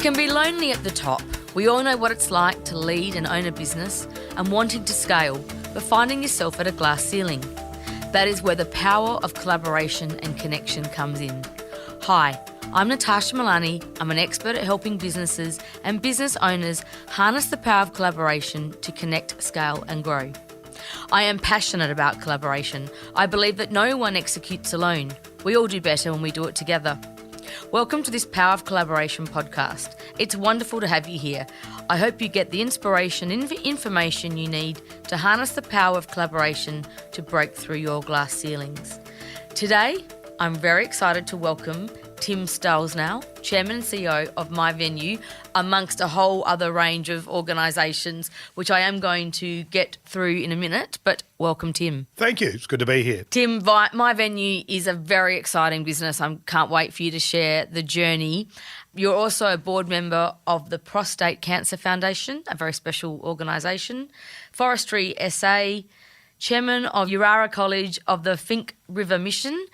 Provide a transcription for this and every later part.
can be lonely at the top. We all know what it's like to lead and own a business and wanting to scale, but finding yourself at a glass ceiling. That is where the power of collaboration and connection comes in. Hi, I'm Natasha Malani. I'm an expert at helping businesses and business owners harness the power of collaboration to connect, scale and grow. I am passionate about collaboration. I believe that no one executes alone. We all do better when we do it together. Welcome to this Power of Collaboration podcast. It's wonderful to have you here. I hope you get the inspiration and information you need to harness the power of collaboration to break through your glass ceilings. Today, I'm very excited to welcome Tim Stollznow, Chairman and CEO of MyVenue, amongst a whole other range of organisations, which I am going to get through in a minute, but welcome, Tim. Thank you. It's good to be here. Tim, MyVenue is a very exciting business. I can't wait for you to share the journey. You're also a board member of the Prostate Cancer Foundation, a very special organisation, Forestry SA, Chairman of Urara College of the Fink River Mission,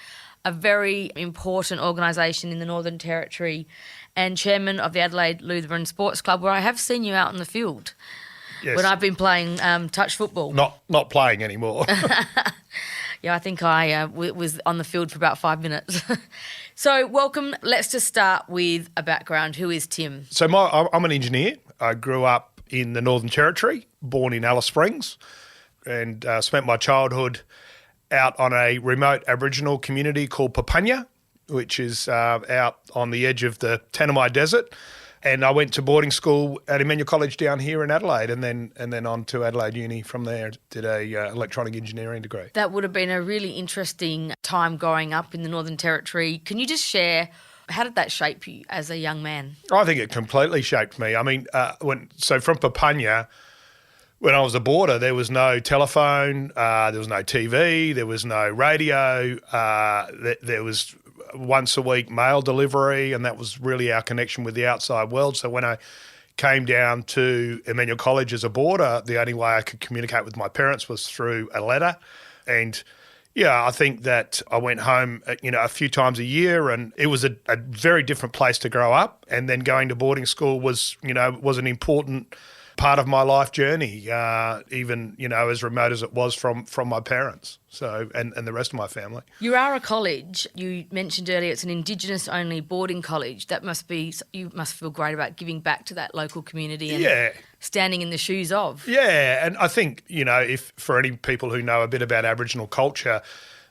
a very important organisation in the Northern Territory, and Chairman of the Adelaide Lutheran Sports Club, where I have seen you out in the field. Yes. When I've been playing touch football. Not playing anymore. Yeah, I think I was on the field for about 5 minutes. So welcome. Let's just start with a background. Who is Tim? So I'm an engineer. I grew up in the Northern Territory, born in Alice Springs, and spent my childhood out on a remote Aboriginal community called Papunya, which is out on the edge of the Tanami Desert. And I went to boarding school at Emmanuel College down here in Adelaide, and then on to Adelaide Uni from there. Did a electronic engineering degree. That would have been a really interesting time growing up in the Northern Territory. Can you just share, how did that shape you as a young man? I think it completely shaped me. I mean, from Papunya, when I was a boarder, there was no telephone, there was no TV, there was no radio, there was once a week mail delivery, and that was really our connection with the outside world. So when I came down to Emmanuel College as a boarder, the only way I could communicate with my parents was through a letter. And yeah, I think that I went home, a few times a year, and it was a very different place to grow up. And then going to boarding school was an important part of my life journey, even, as remote as it was from my parents, so and the rest of my family. Urara College, you mentioned earlier, it's an Indigenous-only boarding college. You must feel great about giving back to that local community and standing in the shoes of. Yeah, and I think, if for any people who know a bit about Aboriginal culture,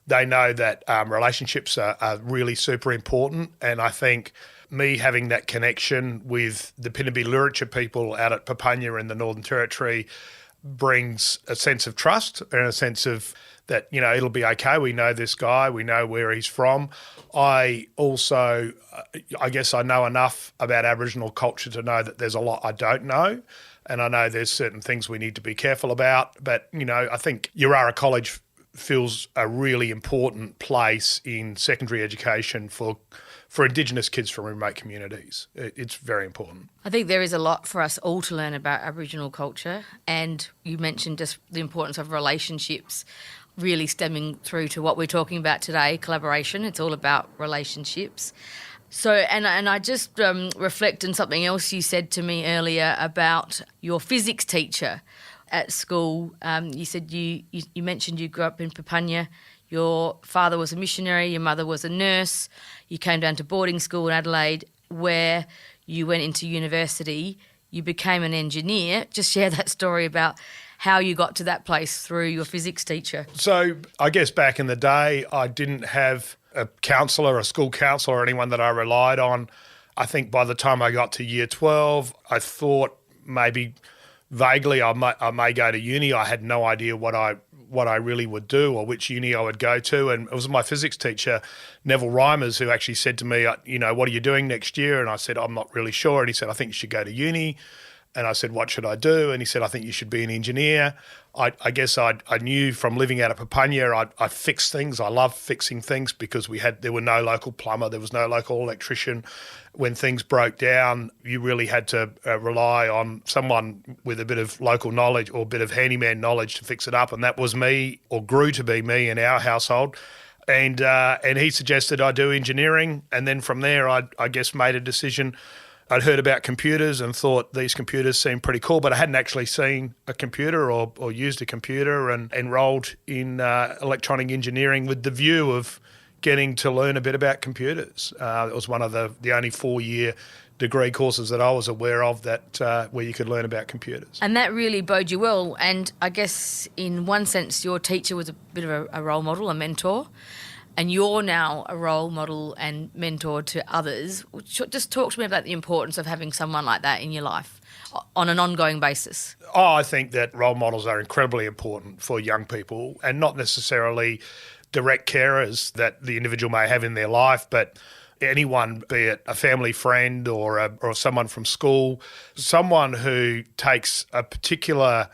they know that relationships are really super important, and I think me having that connection with the Pinnaby Luritja people out at Papunya in the Northern Territory brings a sense of trust and a sense of that, it'll be okay. We know this guy. We know where he's from. I also, I guess I know enough about Aboriginal culture to know that there's a lot I don't know. And I know there's certain things we need to be careful about. But, I think Urara College feels a really important place in secondary education for Indigenous kids from remote communities. It's very important. I think there is a lot for us all to learn about Aboriginal culture, and you mentioned just the importance of relationships really stemming through to what we're talking about today, collaboration. It's all about relationships. So, and I just reflect on something else you said to me earlier about your physics teacher at school. You said you mentioned you grew up in Papunya. Your father was a missionary, your mother was a nurse. You came down to boarding school in Adelaide where you went into university. You became an engineer. Just share that story about how you got to that place through your physics teacher. So I guess back in the day, I didn't have a counsellor, a school counsellor, or anyone that I relied on. I think by the time I got to year 12, I thought maybe vaguely I may go to uni. I had no idea what I really would do or which uni I would go to. And it was my physics teacher, Neville Reimers, who actually said to me, what are you doing next year? And I said, I'm not really sure. And he said, I think you should go to uni. And I said, what should I do? And he said, I think you should be an engineer. I guess I knew from living out of Papunya, I fixed things. I love fixing things because there were no local plumber, there was no local electrician. When things broke down, you really had to rely on someone with a bit of local knowledge or a bit of handyman knowledge to fix it up. And that was me, or grew to be me in our household. And he suggested I do engineering. And then from there, I guess made a decision I'd heard about computers and thought these computers seemed pretty cool, but I hadn't actually seen a computer or used a computer, and enrolled in electronic engineering with the view of getting to learn a bit about computers. It was one of the only 4-year degree courses that I was aware of that where you could learn about computers. And that really bode you well. And I guess in one sense, your teacher was a bit of a role model, a mentor, and you're now a role model and mentor to others. Just talk to me about the importance of having someone like that in your life on an ongoing basis. Oh, I think that role models are incredibly important for young people, and not necessarily direct carers that the individual may have in their life, but anyone, be it a family friend or someone from school, someone who takes a particular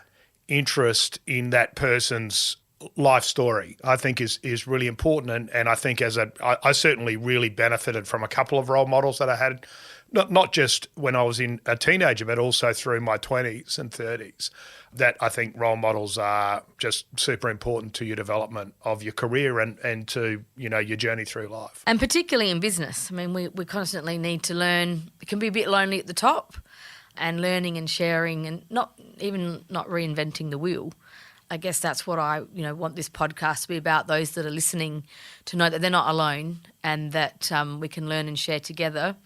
interest in that person's life story, I think is really important. And I think I certainly really benefited from a couple of role models that I had, not just when I was a teenager, but also through my 20s and 30s. That I think role models are just super important to your development of your career and to, your journey through life. And particularly in business. I mean, we constantly need to learn. It can be a bit lonely at the top, and learning and sharing and not reinventing the wheel. I guess that's what I want this podcast to be about, those that are listening to know that they're not alone and that we can learn and share together.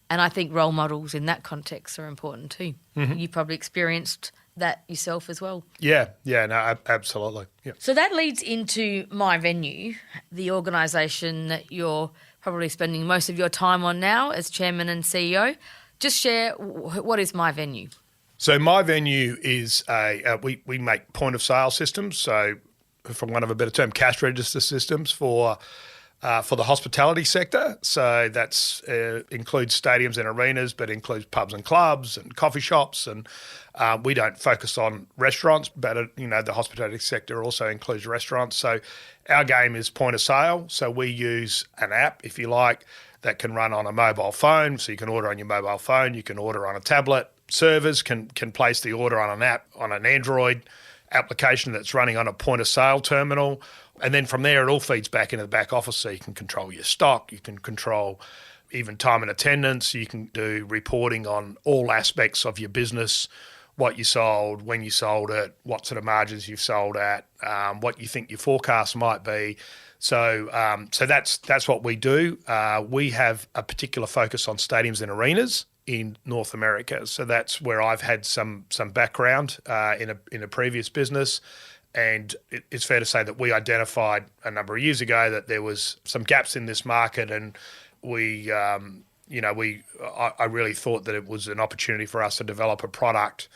And I think role models in that context are important too. Mm-hmm. You probably experienced that yourself as well. Yeah, no, absolutely. Yeah. So that leads into MyVenue, the organisation that you're probably spending most of your time on now as chairman and CEO. Just share, what is MyVenue? So MyVenue is we make point of sale systems. So, for want of a better term, cash register systems for the hospitality sector. So that's includes stadiums and arenas, but includes pubs and clubs and coffee shops. And we don't focus on restaurants, but the hospitality sector also includes restaurants. So our game is point of sale. So we use an app, if you like, that can run on a mobile phone. So you can order on your mobile phone. You can order on a tablet. Servers can place the order on an app, on an Android application that's running on a point of sale terminal. And then from there, it all feeds back into the back office. So you can control your stock, you can control even time and attendance, you can do reporting on all aspects of your business, what you sold, when you sold it, what sort of margins you've sold at, what you think your forecast might be. So that's what we do. We have a particular focus on stadiums and arenas in North America. So that's where I've had some background in a previous business. And it's fair to say that we identified a number of years ago that there was some gaps in this market, and I really thought that it was an opportunity for us to develop a product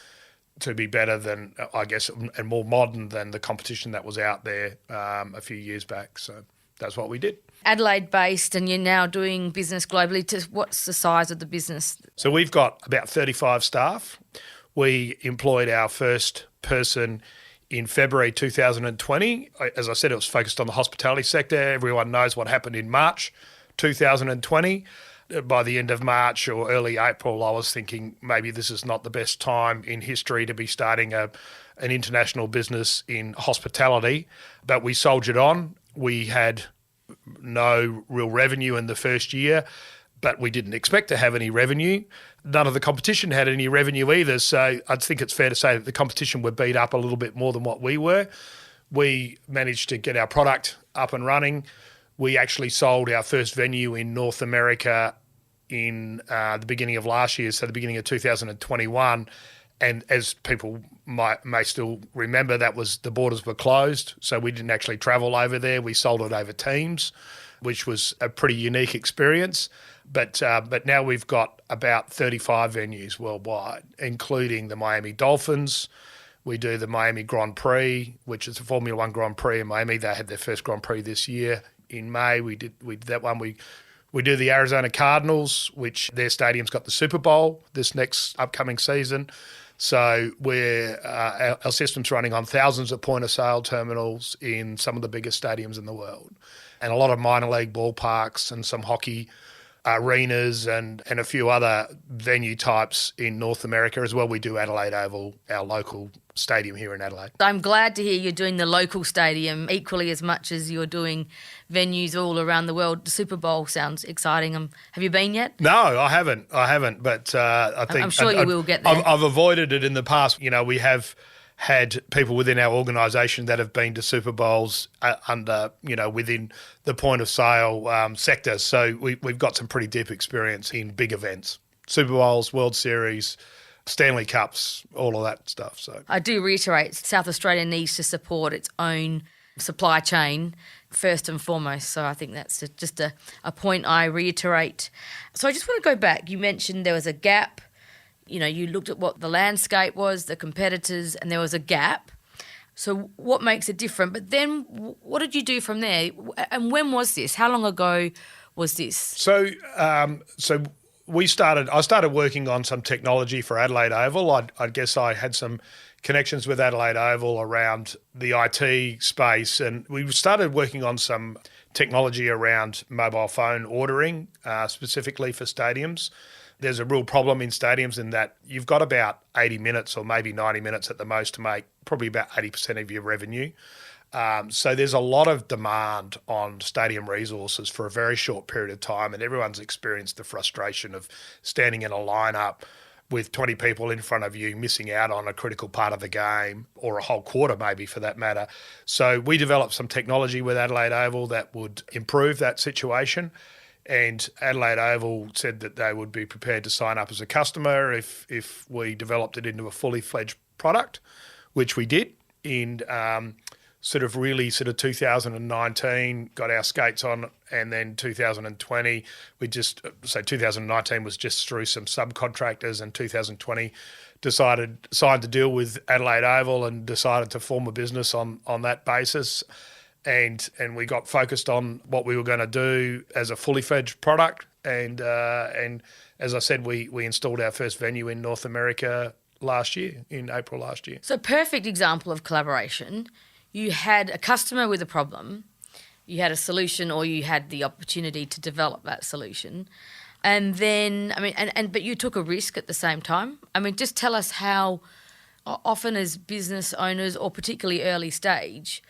to be better than, I guess, and more modern than the competition that was out there a few years back. So that's what we did. Adelaide-based, and you're now doing business globally. What's the size of the business? So we've got about 35 staff. We employed our first person in February 2020. As I said, it was focused on the hospitality sector. Everyone knows what happened in March 2020. By the end of March or early April, I was thinking maybe this is not the best time in history to be starting an international business in hospitality. But we soldiered on. We had no real revenue in the first year, but we didn't expect to have any revenue. None of the competition had any revenue either, so I think it's fair to say that the competition were beat up a little bit more than what we were. We managed to get our product up and running. We actually sold our first venue in North America in the beginning of last year, so the beginning of 2021. And as people may still remember, the borders were closed, so we didn't actually travel over there. We sold it over Teams, which was a pretty unique experience. But now we've got about 35 venues worldwide, including the Miami Dolphins. We do the Miami Grand Prix, which is a Formula One Grand Prix in Miami. They had their first Grand Prix this year in May. We did that one. We do the Arizona Cardinals, which their stadium's got the Super Bowl this next upcoming season. So our system's running on thousands of point-of-sale terminals in some of the biggest stadiums in the world, and a lot of minor league ballparks and some hockey arenas and a few other venue types in North America as well. We do Adelaide Oval, our local stadium here in Adelaide. I'm glad to hear you're doing the local stadium equally as much as you're doing venues all around the world. The Super Bowl sounds exciting. Have you been yet? No, I haven't, but I think... I'm sure you will get there. I've avoided it in the past. You know, we have had people within our organisation that have been to Super Bowls within the point of sale sector. So we've got some pretty deep experience in big events. Super Bowls, World Series, Stanley Cups, all of that stuff. So I do reiterate, South Australia needs to support its own supply chain first and foremost. So I think that's just a point I reiterate. So I just want to go back. You mentioned there was a gap. You know, you looked at what the landscape was, the competitors, and there was a gap. So what makes it different? But then what did you do from there? And when was this? How long ago was this? So I started working on some technology for Adelaide Oval. I guess I had some connections with Adelaide Oval around the IT space, and we started working on some technology around mobile phone ordering, specifically for stadiums. There's a real problem in stadiums in that you've got about 80 minutes or maybe 90 minutes at the most to make probably about 80% of your revenue. So there's a lot of demand on stadium resources for a very short period of time, and everyone's experienced the frustration of standing in a lineup with 20 people in front of you, missing out on a critical part of the game, or a whole quarter maybe for that matter. So we developed some technology with Adelaide Oval that would improve that situation. And Adelaide Oval said that they would be prepared to sign up as a customer if we developed it into a fully fledged product, which we did in sort of 2019, got our skates on, and then 2020, 2019 was just through some subcontractors, and 2020 signed a deal with Adelaide Oval and decided to form a business on that basis. And we got focused on what we were going to do as a fully fledged product. And as I said, we installed our first venue in North America last year, in April last year. So perfect example of collaboration. You had a customer with a problem, you had a solution, or you had the opportunity to develop that solution. And then, but you took a risk at the same time. Just tell us how often as business owners, or particularly early stage,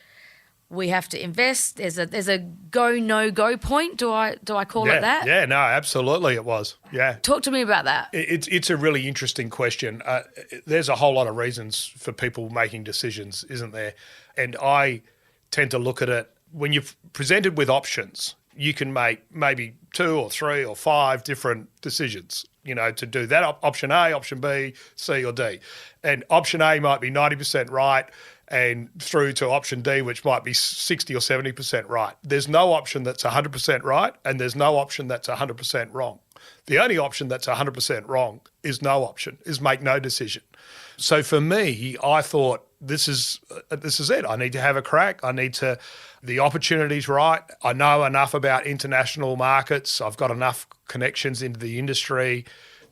we have to invest. There's a go, no go point. Do I call it that? Yeah, no, absolutely it was. Yeah. Talk to me about that. It's a really interesting question. There's a whole lot of reasons for people making decisions, isn't there? And I tend to look at it, when you're presented with options, you can make maybe 2 or 3 or 5 different decisions, to do that option A, option B, C or D. And option A might be 90% right, and through to option D, which might be 60 or 70% right. There's no option that's 100% right, and there's no option that's 100% wrong. The only option that's 100% wrong is no option, is make no decision. So for me, I thought this is it. I need to have a crack. The opportunity's right. I know enough about international markets. I've got enough connections into the industry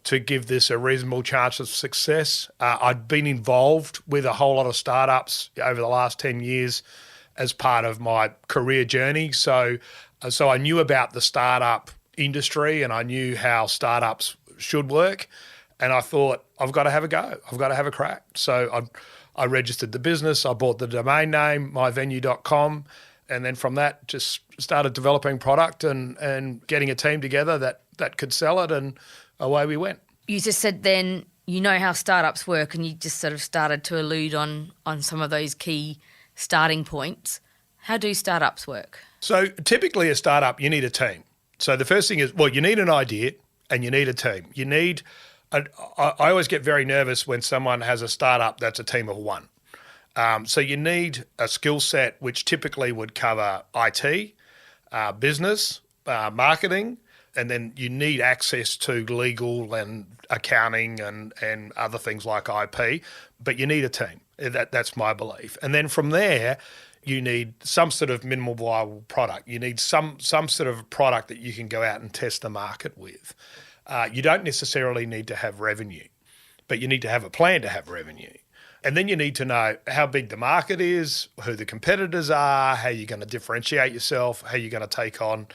to give this a reasonable chance of success. I'd been involved with a whole lot of startups over the last 10 years as part of my career journey. So I knew about the startup industry, and I knew how startups should work. And I thought, I've got to have a go. I've got to have a crack. So I registered the business. I bought the domain name, myvenue.com. And then from that, just started developing product and getting a team together that could sell it, and away we went. You just said then you know how startups work, and you just sort of started to allude on some of those key starting points. How do startups work? So typically a startup, you need a team. So the first thing is, you need an idea and you need a team. I always get very nervous when someone has a startup that's a team of one. So you need a skill set which typically would cover IT, business, marketing, and then you need access to legal and accounting and other things like IP, but you need a team. That's my belief. And then from there, you need some sort of minimal viable product. You need some sort of product that you can go out and test the market with. You don't necessarily need to have revenue, but you need to have a plan to have revenue. And then you need to know how big the market is, who the competitors are, how you're going to differentiate yourself, how you're going to take on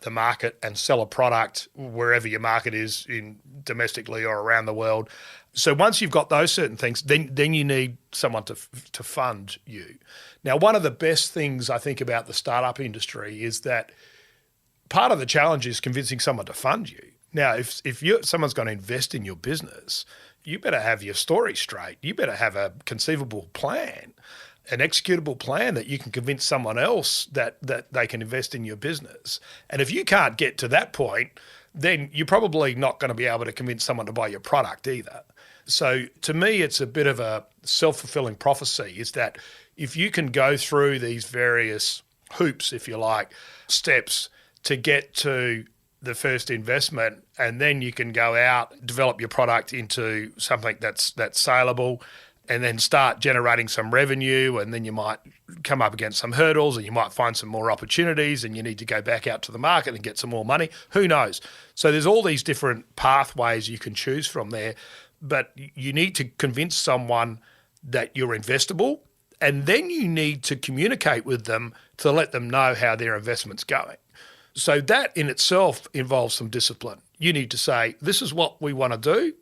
the market and sell a product wherever your market is, in domestically or around the world. So once you've got those certain things, then you need someone to fund you. Now, one of the best things I think about the startup industry is that part of the challenge is convincing someone to fund you. Now, if someone's going to invest in your business, you better have your story straight. You better have a conceivable plan, an executable plan that you can convince someone else that they can invest in your business. And if you can't get to that point, then you're probably not going to be able to convince someone to buy your product either. So to me, it's a bit of a self-fulfilling prophecy, is that if you can go through these various hoops, if you like, steps to get to the first investment, and then you can go out, develop your product into something that's saleable, and then start generating some revenue, and then you might come up against some hurdles, and you might find some more opportunities, and you need to go back out to the market and get some more money. Who knows? So there's all these different pathways you can choose from there, but you need to convince someone that you're investable, and then you need to communicate with them to let them know how their investment's going. So that in itself involves some discipline. You need to say, this is what we want to do,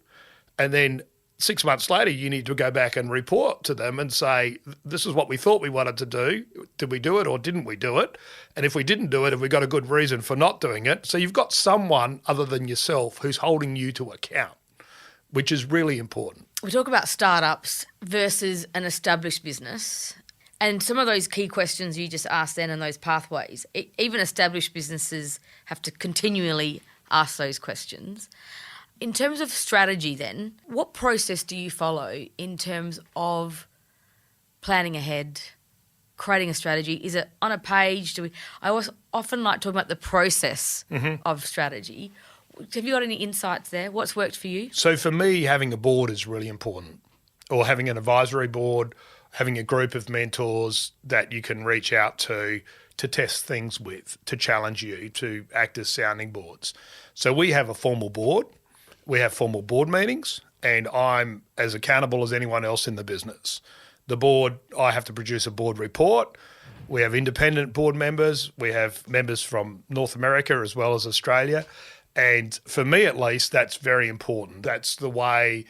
and then 6 months later, you need to go back and report to them and say, this is what we thought we wanted to do. Did we do it or didn't we do it? And if we didn't do it, have we got a good reason for not doing it? So you've got someone other than yourself who's holding you to account, which is really important. We talk about startups versus an established business, and some of those key questions you just asked then and those pathways, even established businesses have to continually ask those questions. In terms of strategy then, what process do you follow in terms of planning ahead, creating a strategy? Is it on a page? I often like talking about the process of strategy. Have you got any insights there? What's worked for you? So for me, having a board is really important, or having an advisory board, having a group of mentors that you can reach out to test things with, to challenge you, to act as sounding boards. So we have a formal board. We have formal board meetings, and I'm as accountable as anyone else in the business. The board, I have to produce a board report. We have independent board members. We have members from North America as well as Australia. And for me, at least, that's very important. That's the way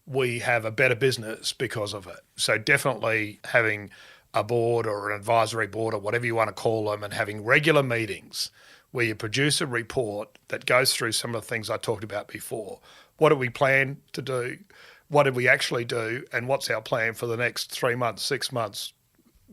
we have a better business because of it. So definitely having a board or an advisory board or whatever you want to call them, and having regular meetings where you produce a report that goes through some of the things I talked about before. What do we plan to do? What did we actually do? And what's our plan for the next 3 months, 6 months,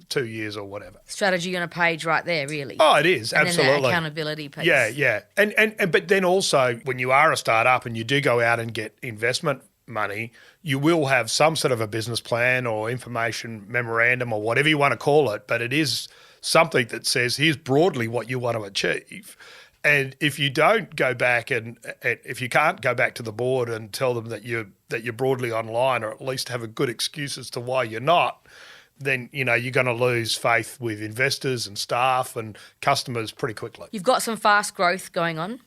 2 years or whatever? Strategy on a page right there, really. Oh, it is, and absolutely. And then that accountability piece. Yeah. And but then also when you are a startup and you do go out and get investment money, you will have some sort of a business plan or information memorandum or whatever you want to call it, but it is something that says, here's broadly what you want to achieve. And if you don't go back and if you can't go back to the board and tell them that you're broadly online, or at least have a good excuse as to why you're not, then you're going to lose faith with investors and staff and customers pretty quickly. You've got some fast growth going on.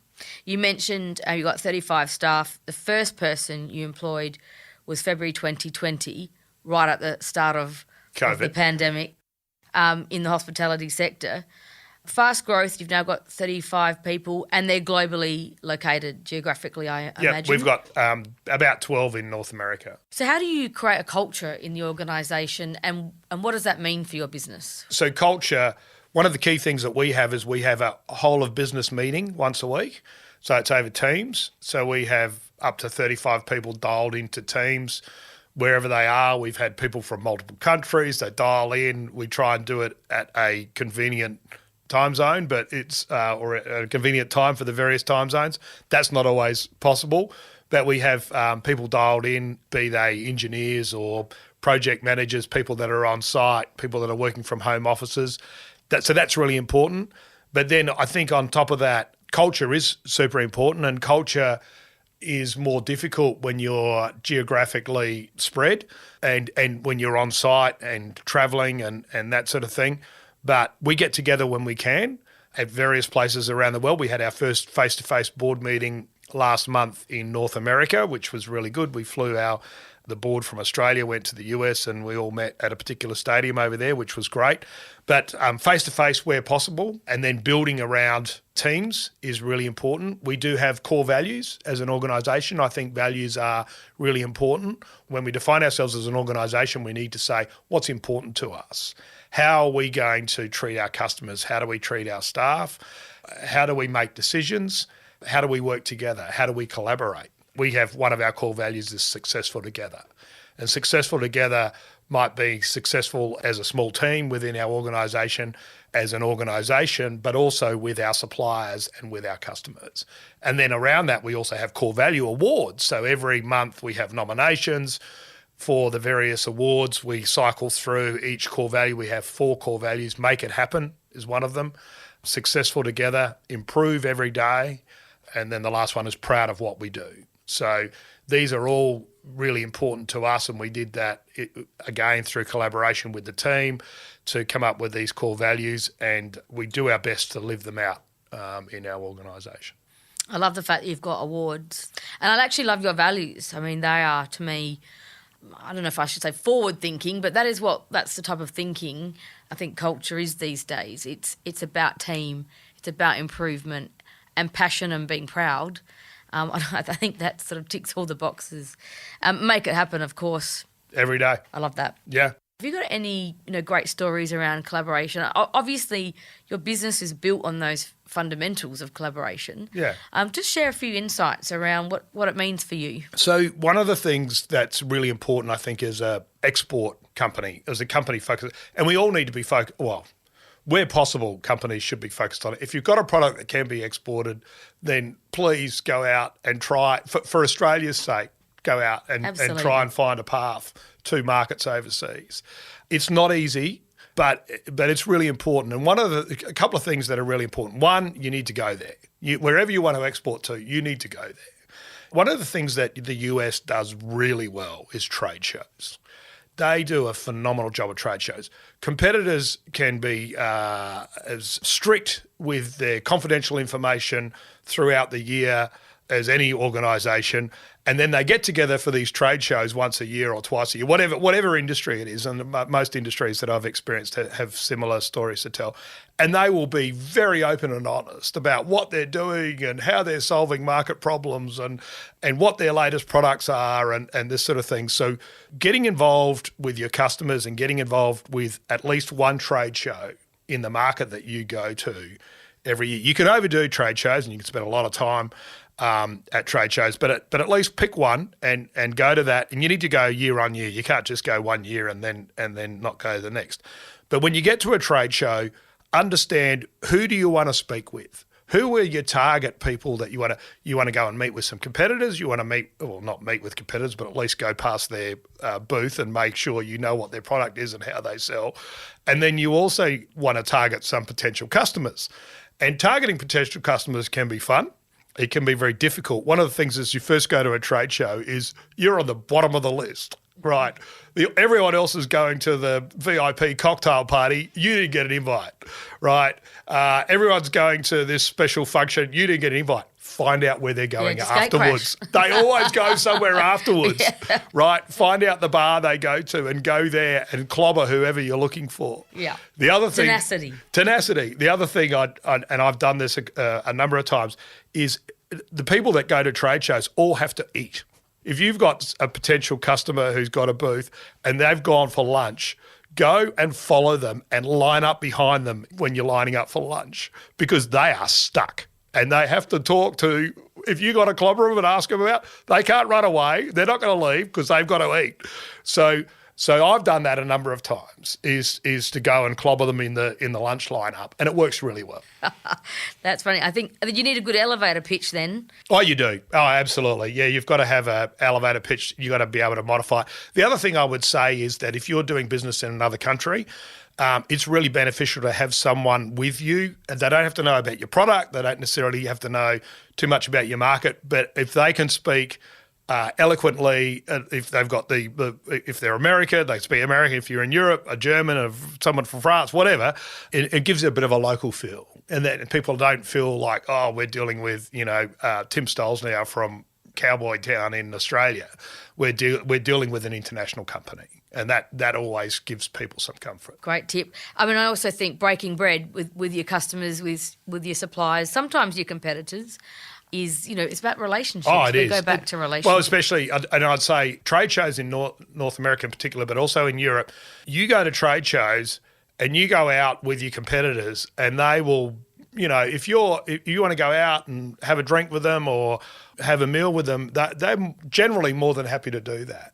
You mentioned you've got 35 staff. The first person you employed was February 2020, right at the start of the pandemic, in the hospitality sector. Fast growth, you've now got 35 people, and they're globally located geographically, I imagine. Yeah, we've got about 12 in North America. So how do you create a culture in the organisation, and what does that mean for your business? So culture, one of the key things that we have is we have a whole of business meeting once a week. So it's over Teams. So we have up to 35 people dialed into Teams wherever they are. We've had people from multiple countries. They dial in. We try and do it at a convenient time zone, but it's or a convenient time for the various time zones. That's not always possible. But we have people dialed in, be they engineers or project managers, people that are on site, people that are working from home offices. So that's really important. But then I think on top of that, culture is super important, and culture is more difficult when you're geographically spread and when you're on site and travelling and that sort of thing. But we get together when we can at various places around the world. We had our first face-to-face board meeting last month in North America, which was really good. We flew the the board from Australia went to the US and we all met at a particular stadium over there, which was great. But face-to-face where possible, and then building around teams is really important. We do have core values as an organisation. I think values are really important. When we define ourselves as an organisation, we need to say what's important to us. How are we going to treat our customers? How do we treat our staff? How do we make decisions? How do we work together? How do we collaborate? We have one of our core values is successful together. And successful together might be successful as a small team within our organisation, as an organisation, but also with our suppliers and with our customers. And then around that, we also have core value awards. So every month we have nominations for the various awards. We cycle through each core value. We have 4 core values. Make it happen is one of them. Successful together, improve every day. And then the last one is proud of what we do. So these are all really important to us, and we did that again through collaboration with the team to come up with these core values, and we do our best to live them out in our organisation. I love the fact that you've got awards, and I actually love your values. I mean, they are, to me, I don't know if I should say forward thinking, but that's the type of thinking I think culture is these days. It's about team, it's about improvement and passion and being proud. I think that sort of ticks all the boxes. Make it happen, of course. Every day. I love that. Yeah. Have you got any great stories around collaboration? Obviously, your business is built on those fundamentals of collaboration. Yeah. Just share a few insights around what it means for you. So one of the things that's really important, I think, as a export company, as a company focused, and we all need to be focused, well, where possible, companies should be focused on it. If you've got a product that can be exported, then please go out and try, for Australia's sake, go out and try and find a path to markets overseas. It's not easy, but it's really important. And a couple of things that are really important. One, you need to go there. Wherever you want to export to, you need to go there. One of the things that the US does really well is trade shows. They do a phenomenal job of trade shows. Competitors can be as strict with their confidential information throughout the year as any organisation, and then they get together for these trade shows once a year or twice a year, whatever industry it is, and most industries that I've experienced have similar stories to tell, and they will be very open and honest about what they're doing and how they're solving market problems and what their latest products are and this sort of thing. So getting involved with your customers and getting involved with at least one trade show in the market that you go to every year. You can overdo trade shows and you can spend a lot of time at trade shows, but at least pick one and go to that. And you need to go year on year. You can't just go 1 year and then not go the next. But when you get to a trade show, understand who do you want to speak with. Who are your target people that you want to go and meet with some competitors? You want to not meet with competitors, but at least go past their booth and make sure you know what their product is and how they sell. And then you also want to target some potential customers. And targeting potential customers can be fun. It can be very difficult. One of the things as you first go to a trade show is you're on the bottom of the list, right? Everyone else is going to the VIP cocktail party. You didn't get an invite, right? Everyone's going to this special function. You didn't get an invite. Find out where they're going afterwards. They always go somewhere afterwards, right? Find out the bar they go to and go there and clobber whoever you're looking for. Yeah. The other thing, tenacity. The other thing, and I've done this a number of times, is the people that go to trade shows all have to eat. If you've got a potential customer who's got a booth and they've gone for lunch, go and follow them and line up behind them when you're lining up for lunch because they are stuck. And they have to talk to, if you got to clobber them and ask them about, they can't run away. They're not going to leave because they've got to eat. So I've done that a number of times, is to go and clobber them in the lunch lineup, and it works really well. That's funny. I think you need a good elevator pitch then. Oh, you do. Oh, absolutely. Yeah, you've got to have an elevator pitch. You've got to be able to modify it. The other thing I would say is that if you're doing business in another country, it's really beneficial to have someone with you. They don't have to know about your product. They don't necessarily have to know too much about your market. But if they can speak eloquently, if they've got if they're American, they speak American. If you're in Europe, a German, or someone from France, whatever, it gives it a bit of a local feel. And that people don't feel like, oh, we're dealing with, Tim Stollznow from cowboy town in Australia. We're dealing with an international company, and that always gives people some comfort. Great tip. I mean, I also think breaking bread with your customers, with your suppliers, sometimes your competitors, is, it's about relationships. Oh, it is. Go back to relationships. Well, especially, and I'd say trade shows in North America in particular, but also in Europe, you go to trade shows and you go out with your competitors and they will, if you want to go out and have a drink with them or have a meal with them, they're generally more than happy to do that,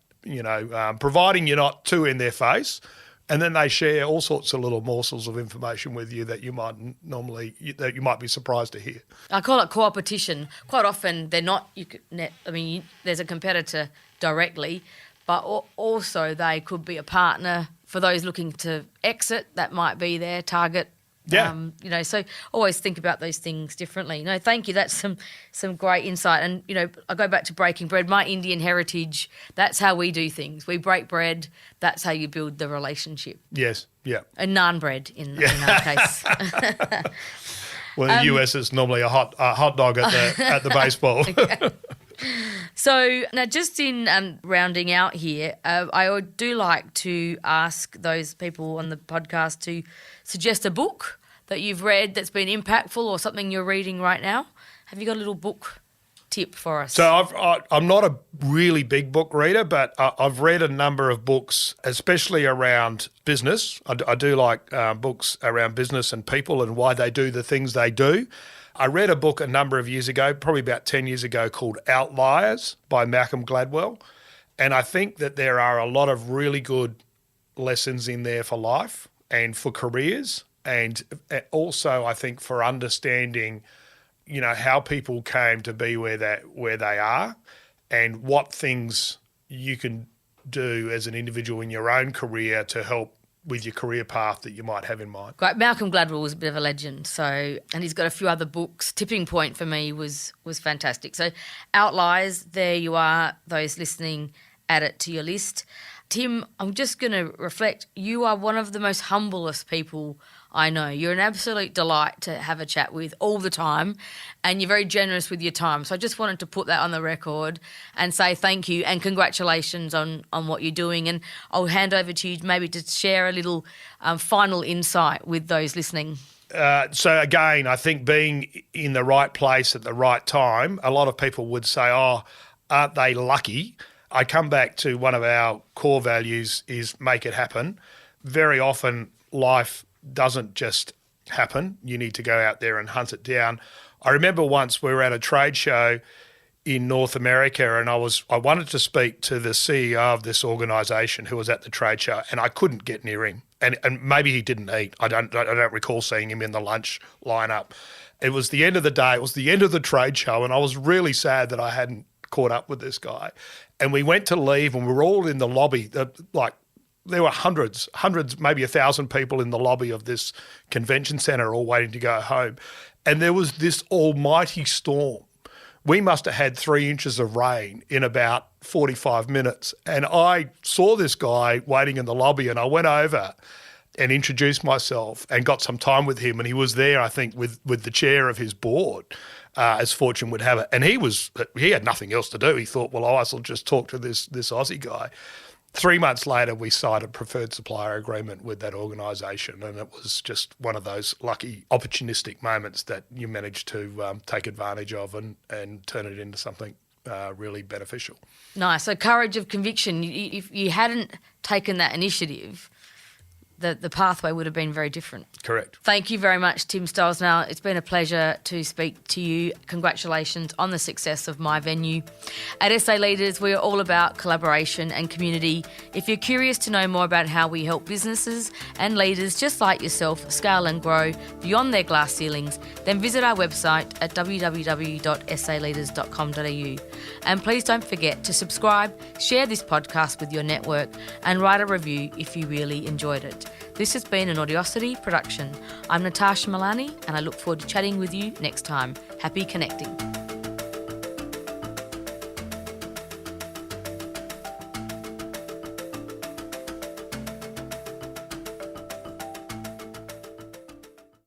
providing you're not too in their face. And then they share all sorts of little morsels of information with you that you might be surprised to hear. I call it co-opetition. Quite often they're not. There's a competitor directly, but also they could be a partner for those looking to exit. That might be their target. Yeah. So always think about those things differently. No, thank you. That's some great insight. And, I go back to breaking bread. My Indian heritage, that's how we do things. We break bread. That's how you build the relationship. Yes, yeah. And naan bread in our case. Well, in the US, it's normally a hot dog at the baseball. Okay. So now just in rounding out here, I do like to ask those people on the podcast to suggest a book that you've read that's been impactful or something you're reading right now. Have you got a little book tip for us? So I'm not a really big book reader, but I've read a number of books, especially around business. I do like books around business and people and why they do the things they do. I read a book a number of years ago, probably about 10 years ago, called Outliers by Malcolm Gladwell. And I think that there are a lot of really good lessons in there for life and for careers, and also I think for understanding, how people came to be where they are and what things you can do as an individual in your own career to help with your career path that you might have in mind. Great. Malcolm Gladwell was a bit of a legend, and he's got a few other books. Tipping Point for me was fantastic. So Outliers, there you are, those listening, add it to your list. Tim, I'm just going to reflect, you are one of the most humblest people I know. You're an absolute delight to have a chat with all the time, and you're very generous with your time. So I just wanted to put that on the record and say thank you and congratulations on what you're doing. And I'll hand over to you maybe to share a little final insight with those listening. So again, I think being in the right place at the right time, a lot of people would say, oh, aren't they lucky? I come back to one of our core values is make it happen. Very often life doesn't just happen. You need to go out there and hunt it down. I remember once we were at a trade show in North America and I wanted to speak to the CEO of this organisation who was at the trade show and I couldn't get near him. And maybe he didn't eat. I don't recall seeing him in the lunch lineup. It was the end of the day. It was the end of the trade show and I was really sad that I hadn't caught up with this guy. And we went to leave and we were all in the lobby, there were hundreds, maybe 1,000 people in the lobby of this convention centre all waiting to go home. And there was this almighty storm. We must have had 3 inches of rain in about 45 minutes. And I saw this guy waiting in the lobby and I went over and introduced myself and got some time with him. And he was there, I think, with the chair of his board, as fortune would have it. And he had nothing else to do. He thought, well, I will just talk to this Aussie guy. 3 months later, we signed a preferred supplier agreement with that organisation, and it was just one of those lucky, opportunistic moments that you managed to take advantage of and turn it into something really beneficial. Nice. So courage of conviction. If you hadn't taken that initiative, the pathway would have been very different. Correct. Thank you very much, Tim Stollznow. It's been a pleasure to speak to you. Congratulations on the success of MyVenue. At SA Leaders, we are all about collaboration and community. If you're curious to know more about how we help businesses and leaders just like yourself scale and grow beyond their glass ceilings, then visit our website at www.saleaders.com.au. And please don't forget to subscribe, share this podcast with your network, and write a review if you really enjoyed it. This has been an Audiosity production. I'm Natasha Malani, and I look forward to chatting with you next time. Happy connecting.